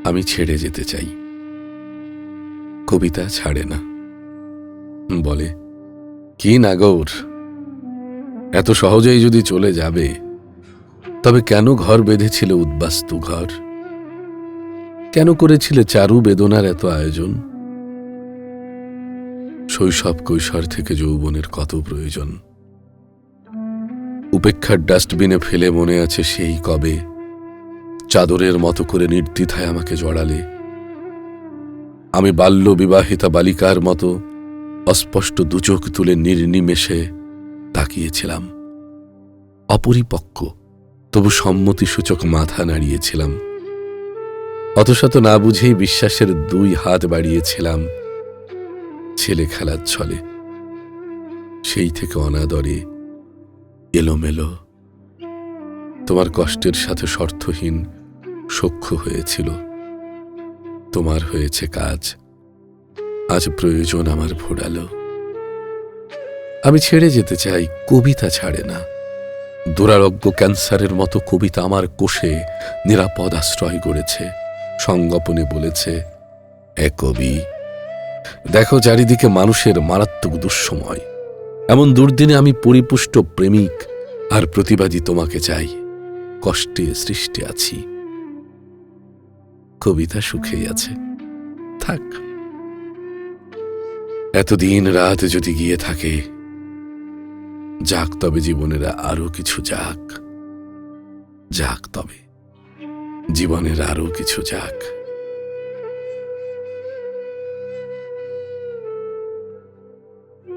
আমি ছেড়ে যেতে চাই। কবিতা ছাড়ে না, বলে, কি নাগর, এত সহজেই যদি চলে যাবে তবে কেন ঘর বেঁধেছিলে উদ্বাস্তু ঘর? কেন করেছিলে চারু বেদনার এত আয়োজন? শৈশব কৈশোর থেকে যৌবনের কত প্রয়োজন। উপেক্ষার ডাস্টবিনে ফেলে মনে আছে সেই কবে চাদরের মতো করে নির্দ্বিধায় আমাকে জড়ালে। আমি বাল্য বিবাহিতা বালিকার মতো অস্পষ্ট দুচোখ তুলে নির্নিমেষে তাকিয়েছিলাম। অপরিপক্ক তবু সম্মতিসূচক মাথা নাড়িয়েছিলাম। অতশত না বুঝেই বিশ্বাসের দুই হাত বাড়িয়েছিলাম ছেলে খেলার ছলে। সেই থেকে অনাদরে এলোমেলো তোমার কষ্টের সাথে শর্তহীন সখ্য হয়েছিল। তোমার হয়েছে কাজ, আজ প্রয়োজন আমার ভোড়ালো। আমি ছেড়ে যেতে চাই, কবিতা ছাড়ে না। দুরারোগ্য ক্যান্সারের মতো কবিতা আমার কোষে নিরাপদ আশ্রয় গড়েছে। সংগোপনে বলেছে, এ কবি, দেখো চারিদিকে মানুষের মারাত্মক দুঃসময়। এমন দুর্দিনে আমি পরিপুষ্ট প্রেমিক আর প্রতিবাদী তোমাকে চাই। কষ্টে সৃষ্টি আছি, কবিতা সুখেই আছে, থাক। এতদিন রাত যদি গিয়ে থাকে, যাক তবে জীবনের আরো কিছু যাক, যাক তবে জীবনের আরো কিছু যাক।